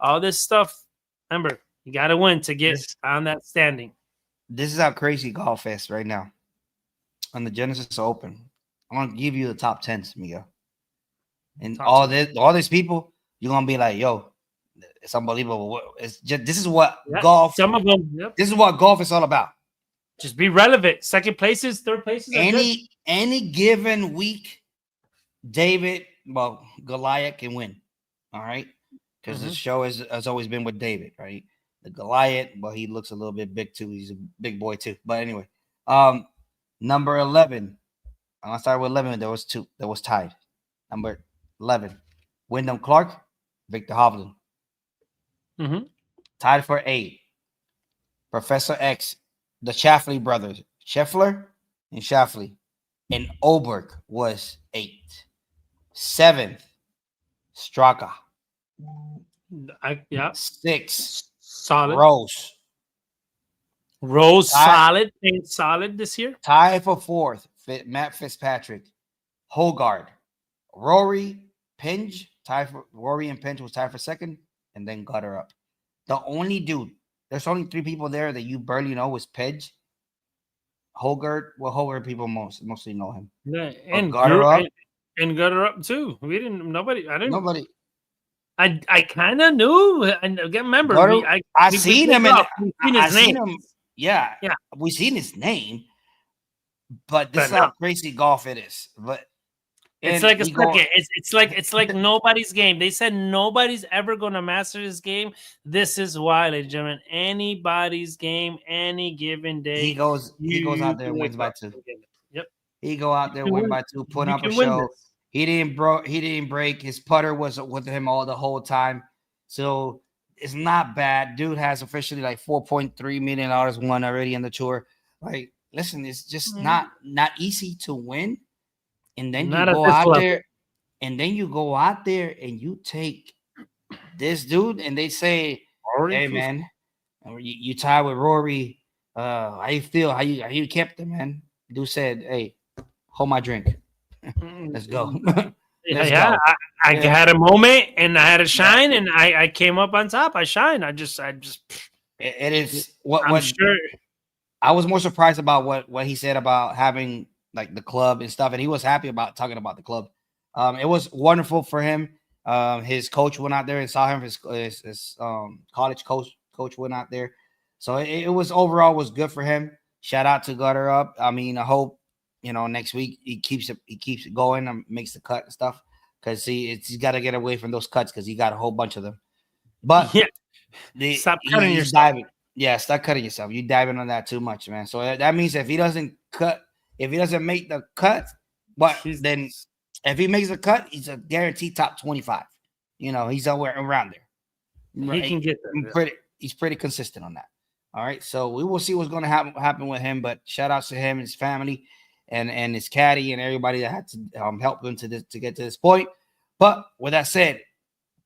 all this stuff. Remember, you got to win to get on that standing. This is how crazy golf is right now. On the Genesis Open, I'm gonna give you the top 10s, Miguel. And all these people, you're gonna be like, yo, it's unbelievable. It's just this is what golf. Some of them. Yep. This is what golf is all about. Just be relevant. Second places, third places. Any given week, Goliath can win. All right, because the show has always been with David, right? The Goliath, but he looks a little bit big too. He's a big boy too. But anyway, number 11. I'm gonna start with 11. There was 2 that was tied. Number 11, Wyndham Clark, Victor Hovland. Tied for 8. Professor X, the Schauffele brothers, Scheffler and Schauffele, and Oberg was 8. 7th, Straka. 6. Solid. Rose solid this year. Tie for 4th, Matt Fitzpatrick. Hogard. Rory Pinge. Rory and Pinge was tied for 2nd, and then got her up. The only dude, there's only 3 people there that you barely know was Pinge. Hogard. Well, Hogard people mostly know him. Yeah, and got her up. And got her up too. Nobody. I kind of knew. I remember. I seen him. His name. Yeah, we seen his name, but this is how crazy golf it is. But it's like nobody's game. They said nobody's ever going to master this game. This is why, ladies and gentlemen, anybody's game, any given day. He goes out there and wins by 2. Yep. He go out there, win by 2, put up a show. He didn't break. His putter was with him the whole time. So it's not bad. Dude has officially like $4.3 million won already in the tour. Like, listen, it's just not easy to win. And then you go out there and you take this dude and they say, hey man, you tied with Rory. How you feel? How you kept it, man? Dude said, hey, hold my drink. Let's go. I had a moment and I had a shine and I came up on top. I shined. I just it is what I'm sure. I was more surprised about what he said about having like the club and stuff, and he was happy about talking about the club. It was wonderful for him. His coach went out there and saw him. His college coach went out there, so it was overall was good for him. Shout out to Gutter Up. I mean, I hope next week he keeps it going and makes the cut and stuff, because he's got to get away from those cuts because he got a whole bunch of them. But Yeah. the, Stop cutting he's yourself. diving. Yeah, stop cutting yourself. You diving on that too much, man. So that means if he doesn't make the cut, but then if he makes a cut, he's a guaranteed top 25. You know, he's somewhere around there. He can get there. He's pretty consistent on that. All right, so we will see what's going to happen with him. But shout outs to him, his family, and his caddy, and everybody that had to help him to get to this point. But with that said,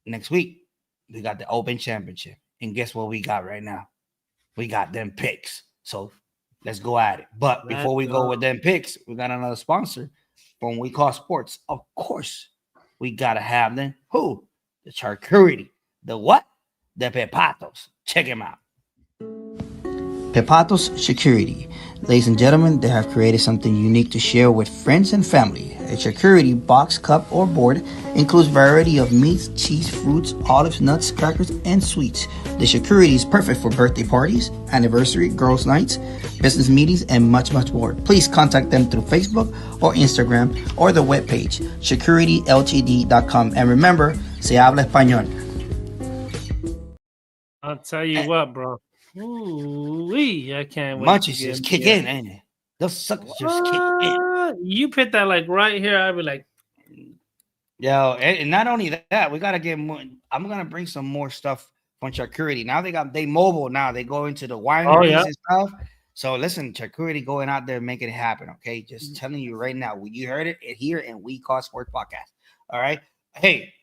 next week we got the Open Championship, and guess what we got right now? We got them picks. So let's go at it. But before we go with them picks, we got another sponsor from We Call Sports. Of course, we gotta have them. Who? The charcuterie. The what? The pepatos. Check him out. Pepatos Security. Ladies and gentlemen, they have created something unique to share with friends and family. A charcuterie box, cup, or board includes variety of meats, cheese, fruits, olives, nuts, crackers, and sweets. The charcuterie is perfect for birthday parties, anniversary, girls' nights, business meetings, and much, much more. Please contact them through Facebook or Instagram or the webpage, charcuterieltd.com. And remember, se habla español. I'll tell you what, bro. Ooh-wee, I can't wait. Munchies just kick in, ain't it? Those suckers just kick in. You put that like right here, I'd be like, yo, and not only that, we gotta get more. I'm gonna bring some more stuff from charcuterie. Now they mobile now. They go into the wineries and stuff. So listen, charcuterie going out there making it happen. Okay, just telling you right now. You heard it here in We Call Sports Podcast. All right. Hey,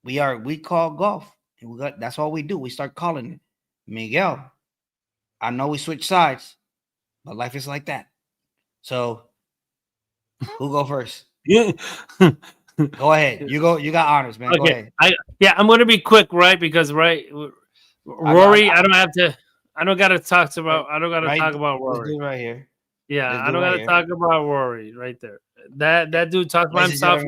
we call golf. And that's all we do. We start calling it. Miguel, I know we switch sides, but life is like that. So who go first? Go ahead. You go. You got honors, man. Okay. Go ahead. I'm going to be quick, right? Because Rory, I don't got to talk about Rory right here. Yeah, I don't got to talk about Rory right there. That dude talks about himself.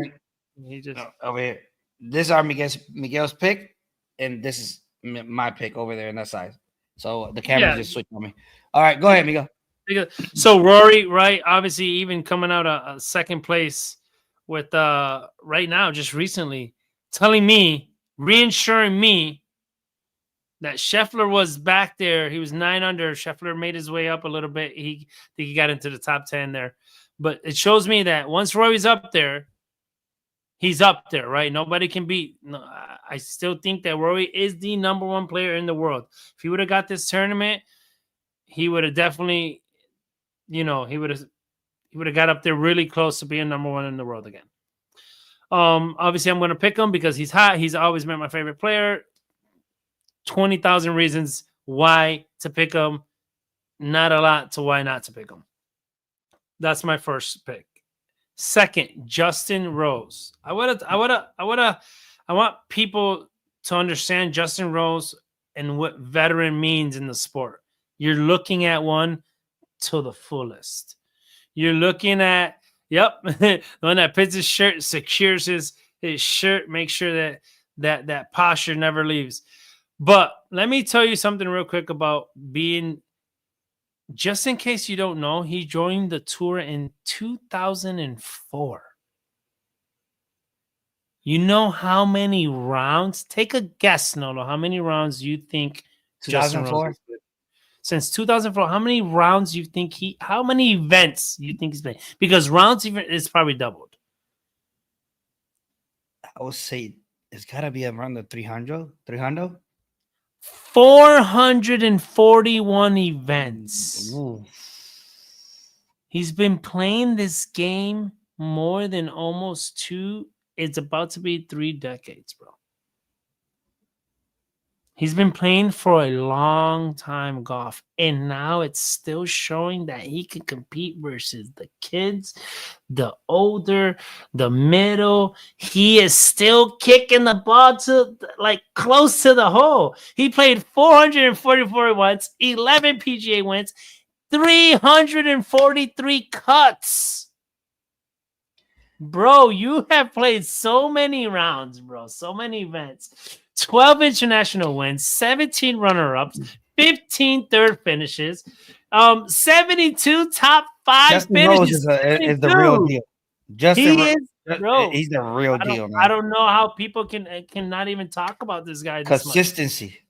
He just over here. This is Miguel's pick, and this is my pick over there in that side. So the camera just switched on me. All right, go ahead, Miguel. So Rory, right? Obviously, even coming out a second place with right now, just recently, reassuring me that Scheffler was back there. He was 9 under. Scheffler made his way up a little bit. He got into the top 10 there. But it shows me that once Rory's up there, he's up there, right? Nobody can beat. No, I still think that Rory is the number 1 player in the world. If he would have got this tournament, he would have definitely, he would have got up there really close to being number 1 in the world again. Obviously, I'm going to pick him because he's hot. He's always been my favorite player. 20,000 reasons why to pick him. Not a lot to why not to pick him. That's my first pick. Second, Justin Rose. I want people to understand Justin Rose and what veteran means in the sport. You're looking at one to the fullest. You're looking at, the one that puts his shirt, secures his shirt, make sure that posture never leaves. But let me tell you something real quick about being, just in case you don't know, he joined the tour in 2004. You know how many rounds? Take a guess, Nolo. How many rounds you think 2004? Since 2004, how many rounds you think how many events you think he's playing? Because rounds even is probably doubled. I would say it's got to be around the 300. 441 events. Ooh. He's been playing this game more than almost 2. It's about to be 3 decades, bro. He's been playing for a long time golf, and now it's still showing that he can compete versus the kids, the older, the middle. He is still kicking the ball to close to the hole. He played 444 once, 11 PGA wins, 343 cuts. Bro, you have played so many rounds, bro. So many events. 12 international wins, 17 runner-ups, 15 third finishes, 72 top 5 Justin finishes. Rose is the real deal. bro. He's the real deal, man. I don't know how people cannot even talk about this guy. Consistency.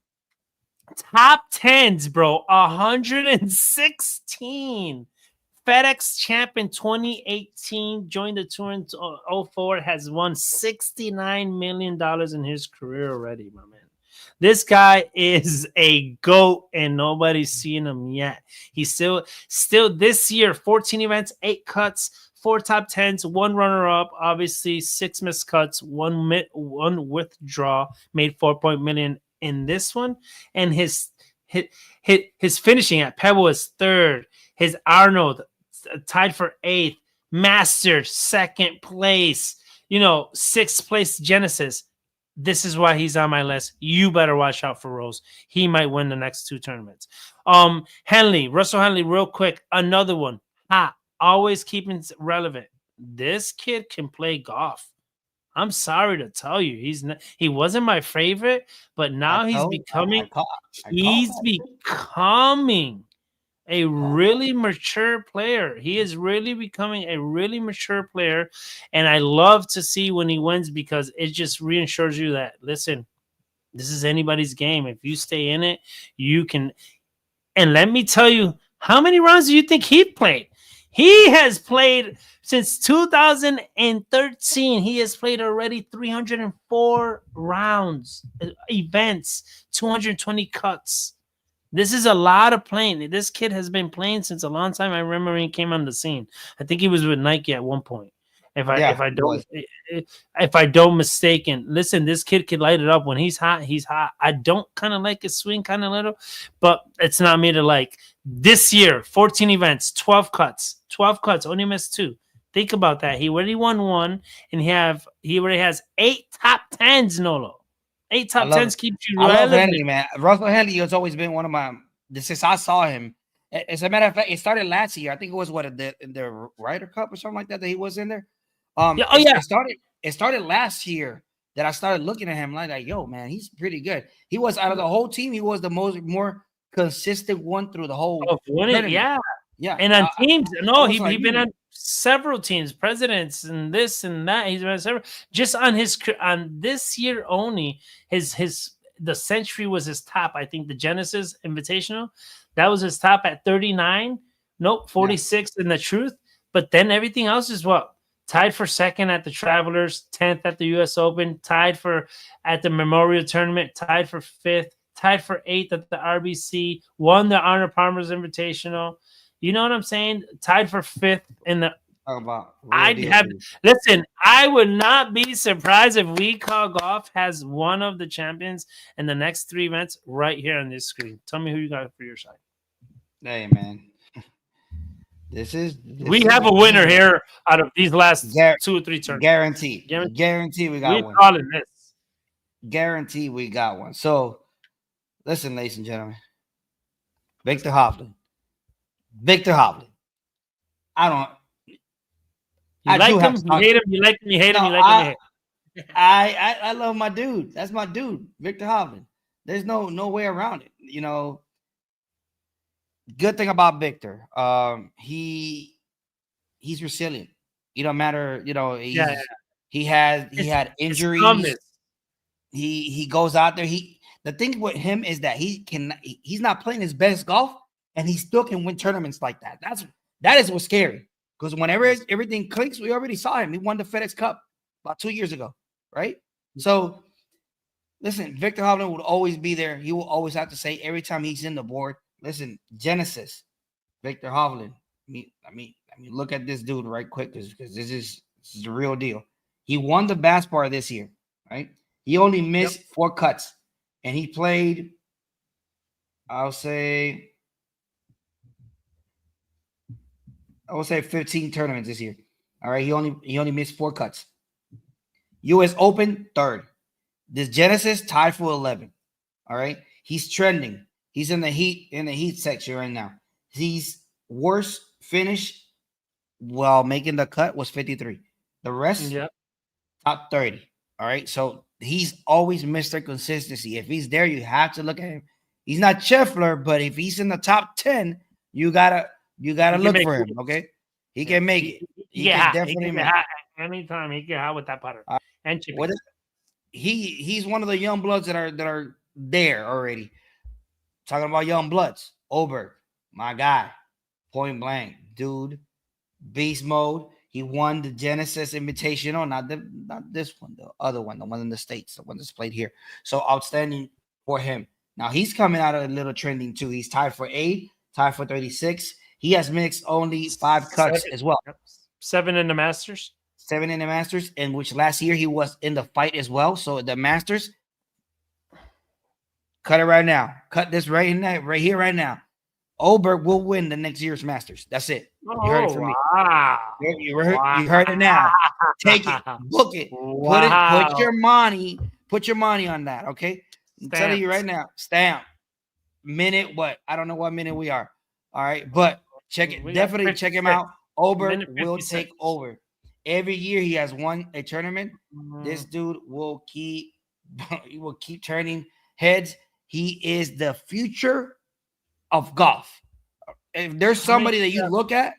Top 10s, bro. 116. FedEx champ in 2018. Joined the tour in 04. Has won $69 million in his career already, my man. This guy is a GOAT and nobody's seen him yet. He's still this year, 14 events, 8 cuts, 4 top 10s, 1 runner-up, obviously 6 missed cuts, 1 withdraw, made $4 million in this one. And his finishing at Pebble was 3rd. His Arnold tied for 8th. Masters, 2nd place. 6th place Genesis. This is why he's on my list. You better watch out for Rose. He might win the next 2 tournaments. Russell Henley, real quick. Another one. Always keeping relevant. This kid can play golf. I'm sorry to tell you, he wasn't my favorite, but now he's becoming a really mature player. He is really becoming a really mature player, and I love to see when he wins because it just reassures you that, listen, this is anybody's game. If you stay in it, you can. And let me tell you, how many rounds do you think he played? He has played since 2013. He has played already 304 rounds, events, 220 cuts. This is a lot of playing. This kid has been playing since a long time. I remember when he came on the scene. I think he was with Nike at one point. If I don't mistaken, listen, this kid can light it up. When he's hot, he's hot. I don't kind of like his swing kind of little, but it's not me to like. This year, 14 events, 12 cuts, only missed 2. Think about that. He already won 1, and he already has 8 top 10s, Nolo. 8 top 10s keeps you relevant. I love Henley, man. Russell Henley has always been one of my. Since I saw him, as a matter of fact, it started last year. I think it was the Ryder Cup or something like that he was in there. It started last year that I started looking at him like, yo, man, he's pretty good. He was out of the whole team. He was the more consistent one through the whole. Yeah. And on teams, he's been on several teams, presidents, and this and that. He's been on several. Just on this year only, the Century was his top. I think the Genesis Invitational, that was his top at 39. Nope, 46 in the Truth. But then everything else is what? Tied for 2nd at the Travelers, 10th at the U.S. Open, tied for at the Memorial Tournament, tied for 5th, tied for 8th at the RBC, won the Arnold Palmer's Invitational. You know what I'm saying? Tied for 5th in the. Listen, I would not be surprised if We Call Golf has one of the champions in the next 3 events right here on this screen. Tell me who you got for your side. Hey, man. We have a winner here out of these last 2 or 3 turns. Guarantee we got one. Calling this. Guarantee we got one. So, listen, ladies and gentlemen. Victor Hovland. You like him, you hate him, you like him, you hate him, you like him, you hate him. I love my dude. That's my dude, Victor Hovland. There's no way around it. Good thing about Victor, he's resilient. It don't matter, he had injuries. He goes out there. The thing with him is that he's not playing his best golf, and he still can win tournaments like that. That is what's scary. Because whenever everything clicks, we already saw him. He won the FedEx Cup about 2 years ago, right? So, listen, Victor Hovland will always be there. He will always have to say every time he's in the board, listen, Genesis, Victor Hovland. I mean, look at this dude right quick because this is the real deal. He won the Bass Bar this year, right? He only missed 4 cuts, and he played, I'll say 15 tournaments this year. All right, he only missed 4 cuts. U.S. Open 3rd. This Genesis tied for 11. All right, he's trending. He's in the heat section right now. His worst finish while making the cut was 53. The rest, top 30. All right, so he's always Mr. Consistency. If he's there, you have to look at him. He's not Scheffler, but if he's in the top 10, you gotta look for him. Okay, he can make it. He can definitely make it. Anytime he get out with that putter and chip. What is, he's one of the young bloods that are there already. Talking about young bloods, Oberg, my guy, point blank, dude, beast mode. He won the Genesis Invitational, not this one, the other one, the one in the States, the one that's played here. So outstanding for him. Now he's coming out of a little trending too. He's tied for 8, tied for 36. He has mixed only 5 cuts as well. 7 in the Masters. 7 in the Masters, in which last year he was in the fight as well. So the Masters, cut it right now. Cut this right here, right now. Oberg will win the next year's Masters. That's it. You heard it from me. Wow. You heard it now. Take it, book it, put your money on that. Okay, I'm telling you right now. Stamp. Minute what? I don't know what minute we are. All right, but check it. Definitely check him out. Oberg will take over. Every year he has won a tournament. This dude will keep turning heads. He is the future of golf. If there's somebody that you look at,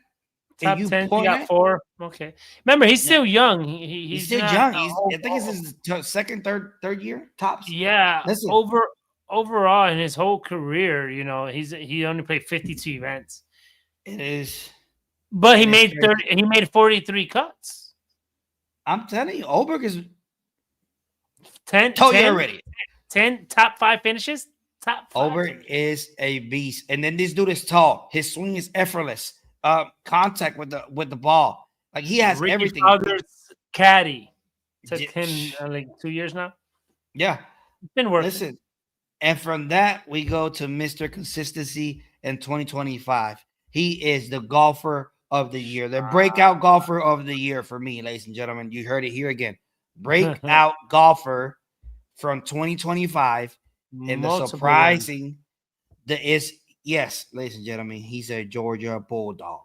top 10, he got 4. Okay, remember he's still young. He's still young. I think it's his second, third year tops. Yeah. Listen. Overall in his whole career, you know, he only played 52 events. It is, but he made 30. He made 43 cuts. I'm telling you, Oberg is 10. Told you already. 10 top 5 finishes. Top 5. Oberg is a beast, and then this dude is tall. His swing is effortless. Contact with the ball, like he has Ricky everything. Fowler's caddy took him like 2 years now. Yeah, it's been working. Listen, and from that we go to Mr. Consistency in 2025. He is the golfer of the year, the breakout golfer of the year for me, ladies and gentlemen. You heard it here again. Breakout golfer from 2025. And the surprising that is, yes, ladies and gentlemen, he's a Georgia Bulldog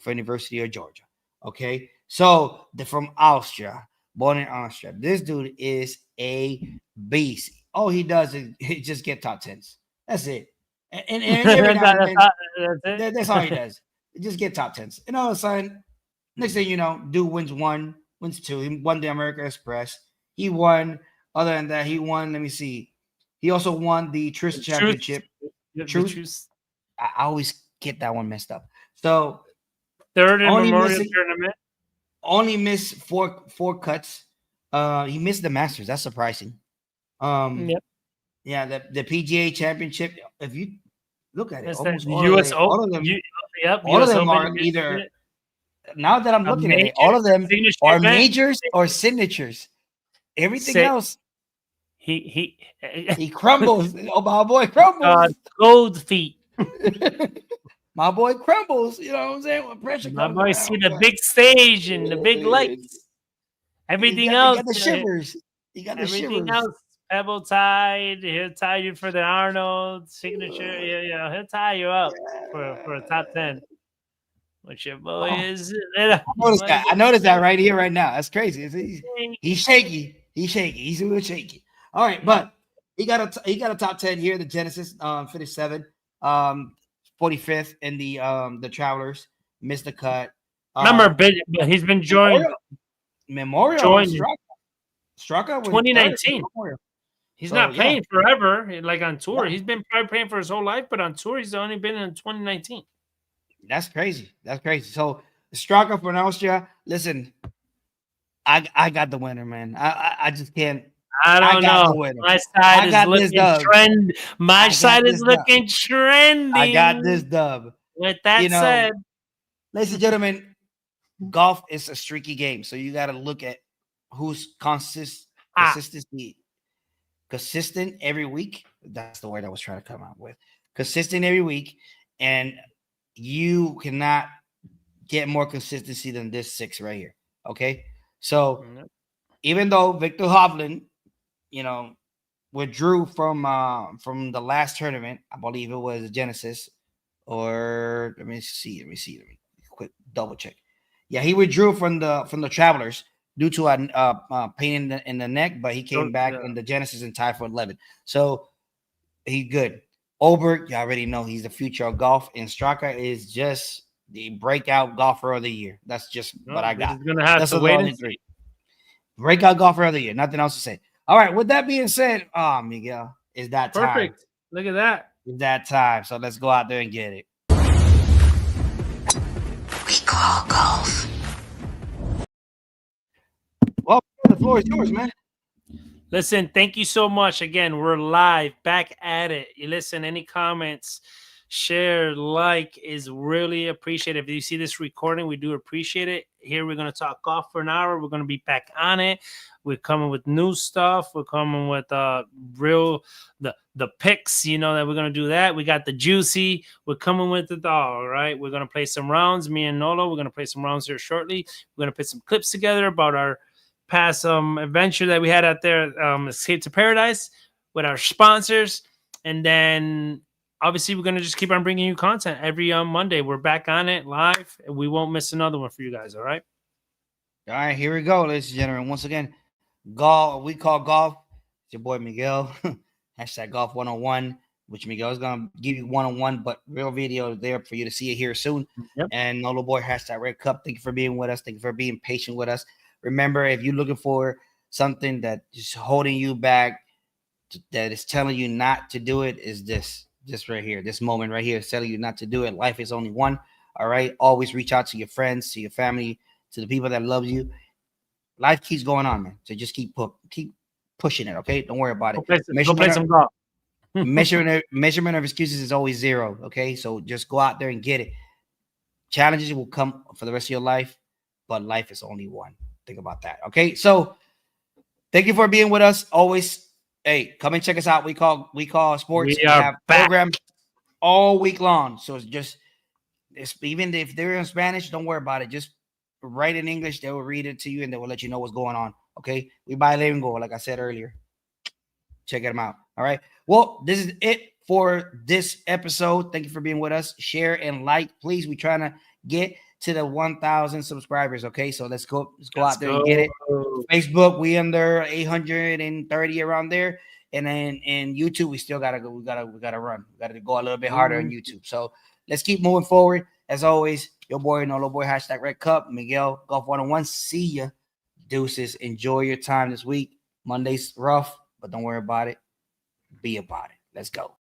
for University of Georgia. Okay, so from Austria, born in Austria. This dude is a beast. All he does is he just get top 10s. That's it. And every now and then, that's all he does. Just get top 10s. And all of a sudden, next thing you know, dude wins 1, wins 2. He won the American Express. He won. Other than that, he won. Let me see. He also won the Truth Championship. Truth. I always get that one messed up. So third in Memorial Tournament. Only missed four cuts. He missed the Masters. That's surprising. Yep. Yeah, the PGA Championship. If you look at it, almost US Open. All of them are either. Now that I'm looking at it, all of them are majors or signatures. Everything else. He crumbles. Oh, my boy crumbles. Gold feet. My boy crumbles. You know what I'm saying? When pressure my boy see the big stage and the big lights. Everything else. He got the shivers. He got the everything shivers. else. Pebble tied. He'll tie you for the Arnold signature. Yeah. He'll tie you up for a top 10. What your boy is. I noticed that right here, right now. That's crazy. He's shaky. He's a little shaky. All right, but he got a top 10 here. The Genesis finished 7th, 45th in the Travelers. Missed the cut. Remember, he's been joined. Memorial. Straka 2019. He's not playing forever, like on tour. He's been probably playing for his whole life, but on tour, he's only been in 2019. That's crazy. So Straka from Austria. Listen, I got the winner, man. I just can't. I don't know. My side is looking trendy. My side is looking trendy. I got this dub. With that said, ladies and gentlemen, golf is a streaky game, so you got to look at who's consistent every week. That's the word I was trying to come out with. Consistent every week, and you cannot get more consistency than this 6 right here. Okay, so even though Victor Hovland, withdrew from the last tournament, I believe it was Genesis, or let me quick double check. Yeah, he withdrew from the Travelers due to a pain in the neck, but he came back in the Genesis and tied for 11. So he's good. Oberg, you already know he's the future of golf, and Straka is just the breakout golfer of the year. That's just what I got. We're gonna have That's to the wait only and three. Breakout golfer of the year. Nothing else to say. All right. With that being said, Miguel, is that time? Perfect. Look at that. It's that time. So let's go out there and get it. We call golf. Well, the floor is yours, man. Listen, thank you so much. Again, we're live, back at it. You listen, any comments, share, like is really appreciated. If you see this recording, we do appreciate it. Here we're going to talk golf for an hour. We're going to be back on it. We're coming with new stuff. We're coming with the picks, that we're going to do that. We got the juicy. We're coming with it all, right? We're going to play some rounds. Me and Nolo, we're going to play some rounds here shortly. We're going to put some clips together about our past adventure that we had out there, Escape to Paradise, with our sponsors. And then obviously we're going to just keep on bringing you content every Monday. We're back on it live, and we won't miss another one for you guys. All right. All right, here we go, ladies and gentlemen. Once again, golf. We call golf. It's your boy Miguel. Hashtag golf 101, which Miguel is going to give you 101, but real video there for you to see it here soon. Yep. And Nolo Boy, hashtag Red Cup. Thank you for being with us. Thank you for being patient with us. Remember, if you're looking for something that is holding you back, that is telling you not to do it, is this right here. This moment right here is telling you not to do it. Life is only one. All right. Always reach out to your friends, to your family, to the people that love you. Life keeps going on, man. So just keep pushing it. Okay. Don't worry about it. Go play some golf. measurement of excuses is always 0. Okay. So just go out there and get it. Challenges will come for the rest of your life, but life is only one. Think about that. Okay. So thank you for being with us. Always. Hey, come and check us out. We call sports. We are have back. Programs all week long. So it's even if they're in Spanish, don't worry about it. Just write in English. They will read it to you and they will let you know what's going on. Okay. We bilingual, like I said earlier. Check them out. All right. Well, this is it for this episode. Thank you for being with us. Share and like, please. We're trying to get to the 1,000 subscribers. Okay, so let's go out there and get it. Facebook, we under 830 around there, and then in YouTube, we still gotta go. We gotta run. We gotta go a little bit harder on YouTube. So let's keep moving forward. As always, your boy Nolo Boy, hashtag Red Cup, Miguel Golf 101. See ya, deuces. Enjoy your time this week. Monday's rough, but don't worry about it. Be about it. Let's go.